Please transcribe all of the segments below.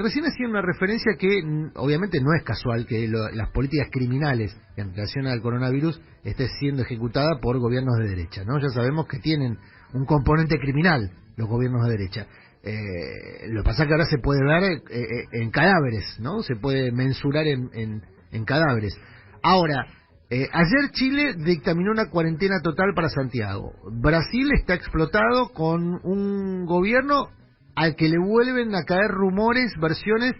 recién hacía una referencia que obviamente no es casual que las políticas criminales en relación al coronavirus esté siendo ejecutada por gobiernos de derecha, ¿no? Ya sabemos que tienen un componente criminal los gobiernos de derecha. Lo que pasa es que ahora se puede ver en cadáveres, ¿no? Se puede mensurar en cadáveres. Ahora, ayer Chile dictaminó una cuarentena total para Santiago. Brasil está explotado con un gobierno al que le vuelven a caer rumores, versiones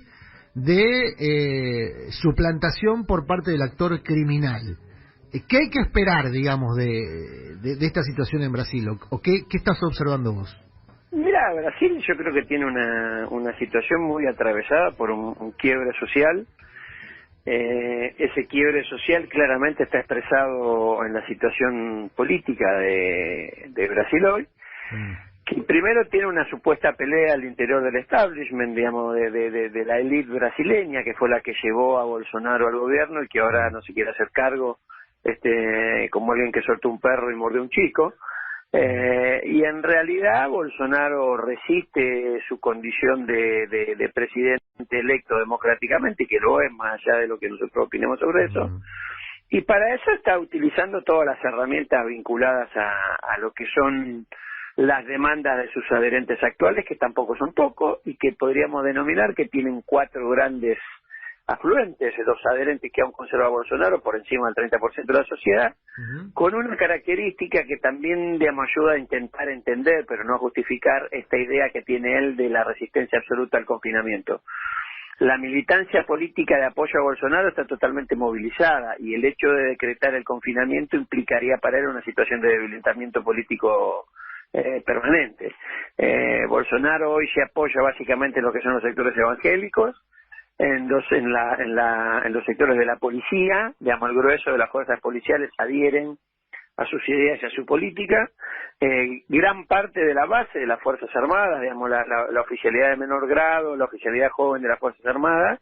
de suplantación por parte del actor criminal. ¿Qué hay que esperar, digamos, de esta situación en Brasil? ¿O qué estás observando vos? Mira, Brasil yo creo que tiene una situación muy atravesada por un quiebre social. Ese quiebre social claramente está expresado en la situación política de Brasil hoy, que primero tiene una supuesta pelea al interior del establishment, digamos, de la élite brasileña, que fue la que llevó a Bolsonaro al gobierno y que ahora no se quiere hacer cargo, como alguien que soltó un perro y mordió un chico. Y en realidad Bolsonaro resiste su condición de presidente electo democráticamente, que lo es más allá de lo que nosotros opinemos sobre eso, y para eso está utilizando todas las herramientas vinculadas a lo que son las demandas de sus adherentes actuales, que tampoco son pocos, y que podríamos denominar que tienen 4 grandes afluentes, los adherentes que aún conserva Bolsonaro por encima del 30% de la sociedad, con una característica que también, digamos, ayuda a intentar entender, pero no a justificar, esta idea que tiene él de la resistencia absoluta al confinamiento. La militancia política de apoyo a Bolsonaro está totalmente movilizada y el hecho de decretar el confinamiento implicaría para él una situación de debilitamiento político permanente. Bolsonaro hoy se apoya básicamente en lo que son los sectores evangélicos, en los sectores de la policía, digamos, el grueso de las fuerzas policiales adhieren a sus ideas y a su política. Gran parte de la base de las Fuerzas Armadas, digamos, la oficialidad de menor grado, la oficialidad joven de las Fuerzas Armadas,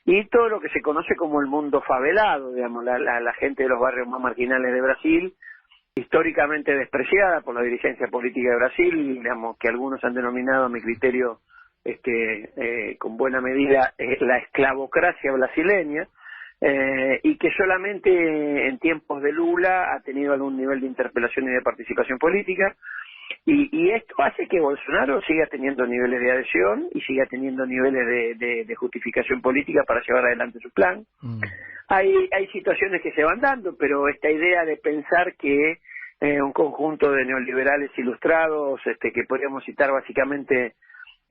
y todo lo que se conoce como el mundo favelado, digamos, la gente de los barrios más marginales de Brasil, históricamente despreciada por la dirigencia política de Brasil, digamos, que algunos han denominado, a mi criterio, con buena medida, la esclavocracia brasileña, y que solamente en tiempos de Lula ha tenido algún nivel de interpelación y de participación política, y esto hace que Bolsonaro siga teniendo niveles de adhesión y siga teniendo niveles de justificación política para llevar adelante su plan. Hay situaciones que se van dando, pero esta idea de pensar que un conjunto de neoliberales ilustrados, que podríamos citar básicamente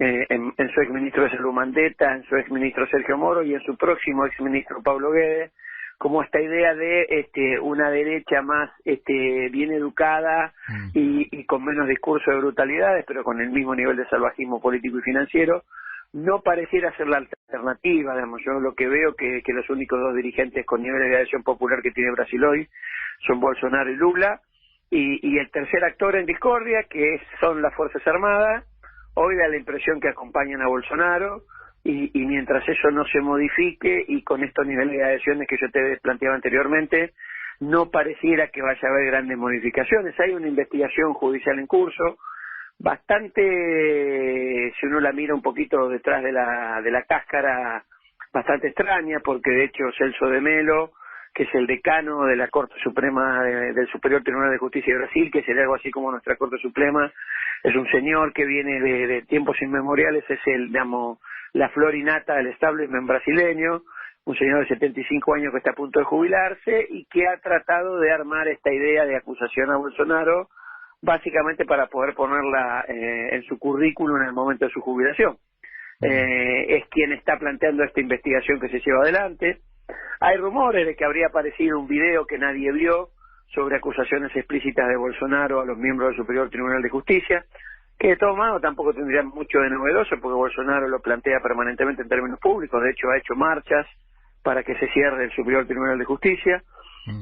en su exministro de Salud Mandetta, en su exministro Sergio Moro y en su próximo exministro Pablo Guedes, como esta idea de una derecha más bien educada y con menos discurso de brutalidades, pero con el mismo nivel de salvajismo político y financiero, no pareciera ser la alternativa. Digamos, yo lo que veo que los únicos 2 dirigentes con niveles de adhesión popular que tiene Brasil hoy son Bolsonaro y Lula, y el tercer actor en discordia, que son las Fuerzas Armadas, hoy da la impresión que acompañan a Bolsonaro, y mientras eso no se modifique, y con estos niveles de adhesiones que yo te planteaba anteriormente, no pareciera que vaya a haber grandes modificaciones. Hay una investigación judicial en curso, bastante, si uno la mira un poquito detrás de la cáscara, bastante extraña, porque de hecho Celso de Mello, que es el decano de la Corte Suprema del Superior Tribunal de Justicia de Brasil, que sería algo así como nuestra Corte Suprema, es un señor que viene de tiempos inmemoriales, es la flor y nata del establishment brasileño, un señor de 75 años que está a punto de jubilarse y que ha tratado de armar esta idea de acusación a Bolsonaro, básicamente para poder ponerla en su currículum en el momento de su jubilación. Es quien está planteando esta investigación que se lleva adelante. Hay rumores de que habría aparecido un video que nadie vio sobre acusaciones explícitas de Bolsonaro a los miembros del Superior Tribunal de Justicia, que de todo modo tampoco tendría mucho de novedoso, porque Bolsonaro lo plantea permanentemente en términos públicos. De hecho ha hecho marchas para que se cierre el Superior Tribunal de Justicia,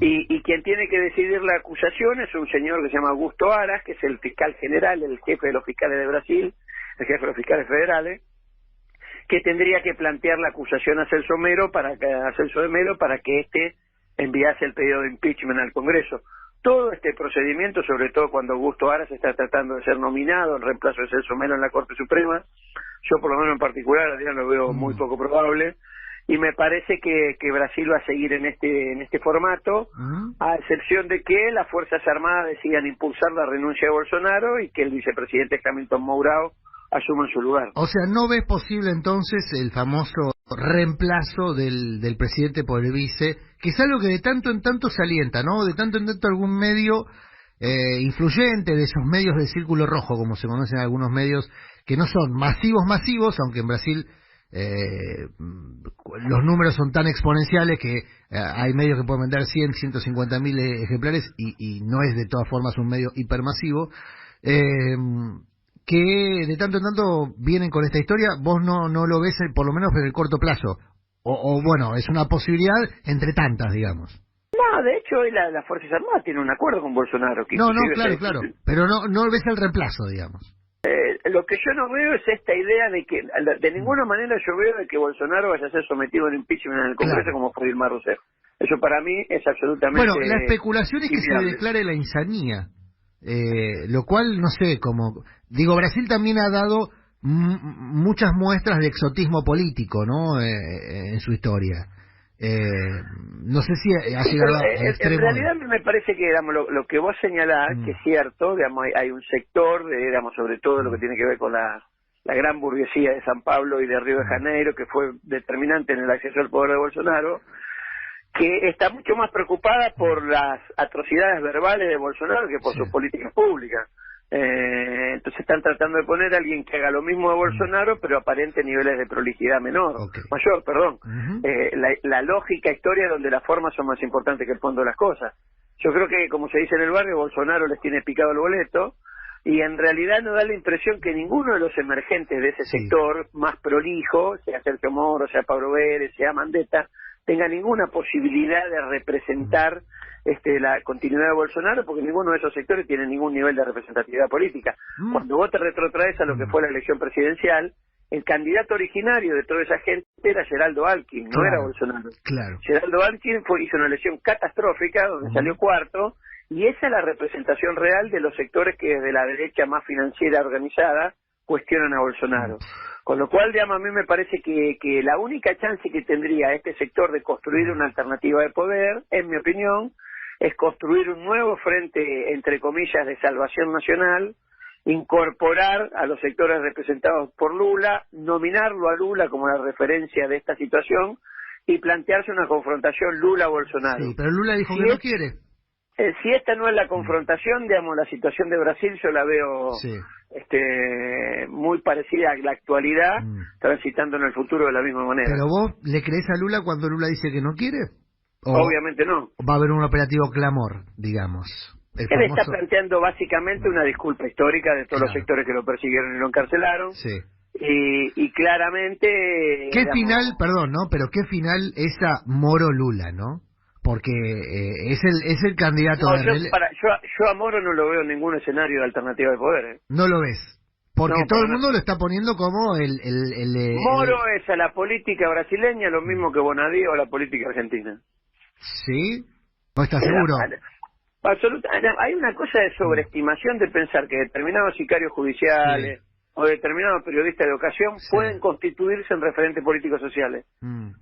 y quien tiene que decidir la acusación es un señor que se llama Augusto Aras, que es el fiscal general, el jefe de los fiscales de Brasil, el jefe de los fiscales federales, que tendría que plantear la acusación a Celso de Mello para que éste enviase el pedido de impeachment al Congreso. todo este procedimiento, sobre todo cuando Augusto Aras está tratando de ser nominado en reemplazo de Celso Melo en la Corte Suprema. Yo por lo menos en particular, Adrián, lo veo muy poco probable, y me parece que Brasil va a seguir en este formato, a excepción de que las Fuerzas Armadas decidan impulsar la renuncia de Bolsonaro y que el vicepresidente Hamilton Mourão asuma en su lugar. O sea, ¿no ves posible entonces el famoso reemplazo del presidente por el vice, que es algo que de tanto en tanto se alienta, ¿no? De tanto en tanto algún medio influyente, de esos medios de círculo rojo, como se conocen algunos medios, que no son masivos, aunque en Brasil los números son tan exponenciales que hay medios que pueden vender 150.000 ejemplares y no es de todas formas un medio hipermasivo, que de tanto en tanto vienen con esta historia. Vos no lo ves por lo menos en el corto plazo, o bueno, es una posibilidad entre tantas, digamos. No, de hecho hoy las Fuerzas Armadas tienen un acuerdo con Bolsonaro. Que no, claro, pero no ves el reemplazo, digamos. Lo que yo no veo es esta idea de que, de ninguna manera yo veo de que Bolsonaro vaya a ser sometido al impeachment en el Congreso, como fue Dilma Rousseff. Eso para mí es absolutamente... Bueno, la especulación es que se declare la insanía, lo cual, no sé, como... Digo, Brasil también ha dado muchas muestras de exotismo político, ¿no?, en su historia. No sé si ha llegado al extremo. En realidad me parece que, digamos, lo que vos señalás, que es cierto, digamos, hay un sector, digamos, sobre todo lo que tiene que ver con la gran burguesía de San Pablo y de Río de Janeiro, que fue determinante en el acceso al poder de Bolsonaro, que está mucho más preocupada por las atrocidades verbales de Bolsonaro que por sus políticas públicas. Entonces están tratando de poner a alguien que haga lo mismo de Bolsonaro, pero aparente niveles de prolijidad mayor, perdón. La lógica historia donde las formas son más importantes que el fondo de las cosas. Yo creo que, como se dice en el barrio, Bolsonaro les tiene picado el boleto, y en realidad no da la impresión que ninguno de los emergentes de ese sector más prolijo, sea Sergio Moro, sea Pablo Vélez, sea Mandetta, tenga ninguna posibilidad de representar la continuidad de Bolsonaro, porque ninguno de esos sectores tiene ningún nivel de representatividad política. Cuando vos te retrotraes a lo que fue la elección presidencial, el candidato originario de toda esa gente era Geraldo Alckmin, no era Bolsonaro. Geraldo Alckmin hizo una elección catastrófica donde salió cuarto, y esa es la representación real de los sectores que desde la derecha más financiera organizada cuestionan a Bolsonaro. Con lo cual, digamos, a mí me parece que la única chance que tendría este sector de construir una alternativa de poder, en mi opinión, es construir un nuevo frente, entre comillas, de salvación nacional, incorporar a los sectores representados por Lula, nominarlo a Lula como la referencia de esta situación y plantearse una confrontación Lula-Bolsonaro. Sí, pero Lula dijo que no quiere. Si esta no es la confrontación, digamos, la situación de Brasil yo la veo muy parecida a la actualidad, transitando en el futuro de la misma manera. ¿Pero vos le creés a Lula cuando Lula dice que no quiere? Obviamente no. Va a haber un operativo clamor, digamos. Él está planteando básicamente una disculpa histórica de todos los sectores que lo persiguieron y lo encarcelaron. Y claramente... ¿Qué final, perdón, no? Pero qué final esa Moro-Lula, ¿no? Porque es el candidato de... Yo a Moro no lo veo en ningún escenario de alternativa de poder. No lo ves. Porque todo el mundo lo está poniendo como Moro es a la política brasileña lo mismo que Bonadío a la política argentina. ¿Sí? ¿No estás seguro? Absolutamente. Hay una cosa de sobreestimación de pensar que determinados sicarios judiciales o determinados periodistas de ocasión pueden constituirse en referentes políticos sociales.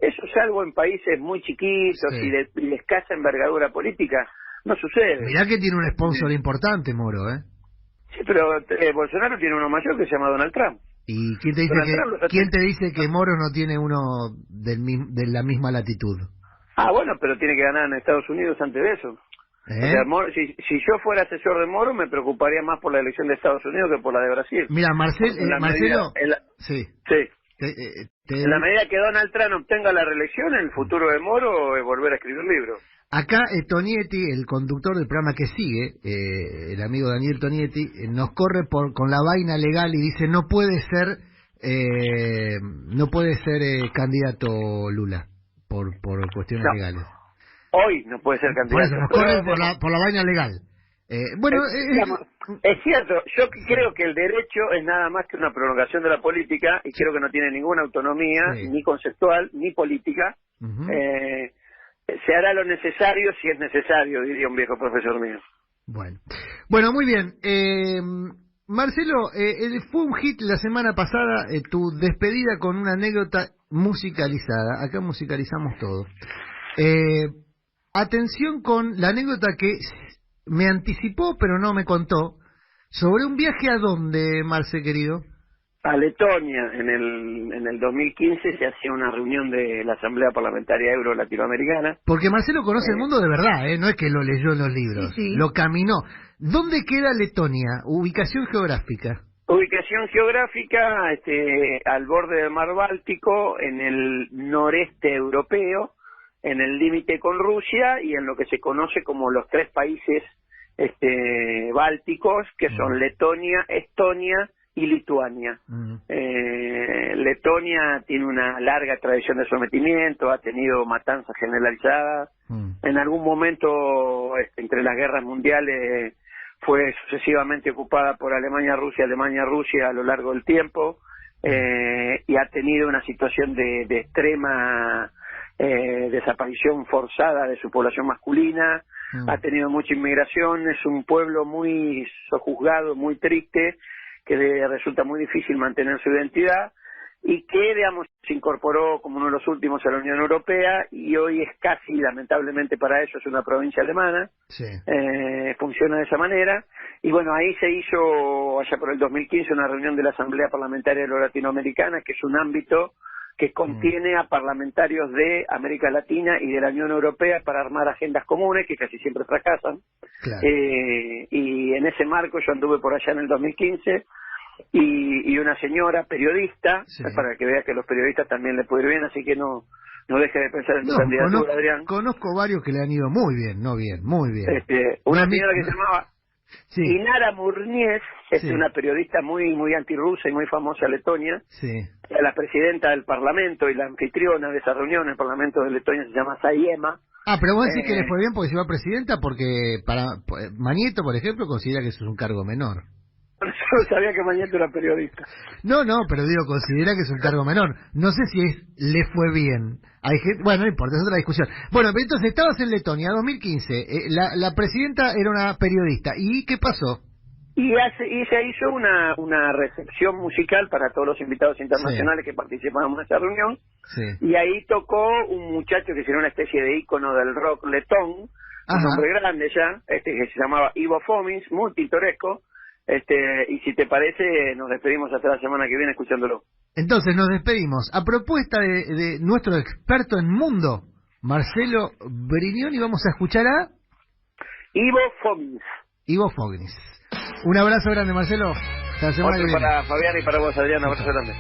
Eso, salvo en países muy chiquitos y de escasa envergadura política, no sucede. Mirá que tiene un sponsor importante, Moro, ¿eh? Sí, pero Bolsonaro tiene uno mayor que se llama Donald Trump. ¿Y quién te dice que Moro no tiene uno de la misma latitud? Bueno, pero tiene que ganar en Estados Unidos antes de eso. O sea, si yo fuera asesor de Moro, me preocuparía más por la elección de Estados Unidos que por la de Brasil. Mira, Marcelo... En la medida que Donald Trump obtenga la reelección, el futuro de Moro es volver a escribir libros. Acá Tonietti, el conductor del programa que sigue, el amigo Daniel Tonietti, nos corre con la vaina legal y dice no puede ser candidato Lula por cuestiones legales. Hoy no puede ser candidato. Por eso nos corre por la vaina legal. Es cierto, yo creo que el derecho es nada más que una prolongación de la política y creo que no tiene ninguna autonomía, ni conceptual, ni política. Se hará lo necesario si es necesario, diría un viejo profesor mío. Bueno, muy bien. Marcelo, fue un hit la semana pasada tu despedida con una anécdota musicalizada. Acá musicalizamos todo. Atención con la anécdota que me anticipó, pero no me contó, sobre un viaje a dónde, Marce, querido. A Letonia, en el 2015 se hacía una reunión de la Asamblea Parlamentaria Euro-Latinoamericana. Porque Marcelo conoce el mundo de verdad, no es que lo leyó en los libros, sí. Lo caminó. ¿Dónde queda Letonia? Ubicación geográfica. Ubicación geográfica, al borde del mar Báltico, en el noreste europeo, en el límite con Rusia y en lo que se conoce como los 3 países bálticos, que son Letonia, Estonia y Lituania. Letonia tiene una larga tradición de sometimiento, ha tenido matanzas generalizadas. En algún momento, entre las guerras mundiales, fue sucesivamente ocupada por Alemania-Rusia a lo largo del tiempo, y ha tenido una situación de extrema desaparición forzada de su población masculina. Ha tenido mucha inmigración, es un pueblo muy sojuzgado, muy triste, que le resulta muy difícil mantener su identidad y que, digamos, se incorporó como uno de los últimos a la Unión Europea y hoy es casi, lamentablemente para ellos, una provincia alemana. Sí. Funciona de esa manera. Y bueno, ahí se hizo, allá por el 2015, una reunión de la Asamblea Parlamentaria Euro-Latinoamericana, que es un ámbito que contiene a parlamentarios de América Latina y de la Unión Europea para armar agendas comunes que casi siempre fracasan. Claro. Y en ese marco yo anduve por allá en el 2015 y una señora periodista, sí, para que vea que los periodistas también le puede ir bien, así que no deje de pensar en tu candidatura, Adrián. Conozco varios que le han ido muy bien, muy bien. Una señora que se llamaba sí. Inara Murnies, sí, una periodista muy antirrusa y muy famosa en Letonia. Sí. La presidenta del Parlamento y la anfitriona de esa reunión en el Parlamento de Letonia se llama Sayema. Pero vos decís que le fue bien porque se va presidenta, porque Mañeto, por ejemplo, considera que eso es un cargo menor. Yo sabía que Mañeto era periodista. No, pero digo, considera que es un cargo menor. No sé si le fue bien. Hay gente, bueno, no importa, es otra discusión. Bueno, pero entonces estabas en Letonia, 2015. La presidenta era una periodista. ¿Y qué pasó? Y se hizo una recepción musical para todos los invitados internacionales que participaron en esa reunión. Sí. Y ahí tocó un muchacho que sería una especie de ícono del rock letón, un hombre grande ya, que se llamaba Ivo Fomins, muy pintoresco. Y si te parece, nos despedimos hasta la semana que viene escuchándolo. Entonces nos despedimos. A propuesta de nuestro experto en mundo, Marcelo Brignoni, vamos a escuchar a Ivo Fomins. Ivo Fomins. Un abrazo grande, Marcelo. Hasta la semana que viene. Para Fabián y para vos, Adrián, un abrazo grande.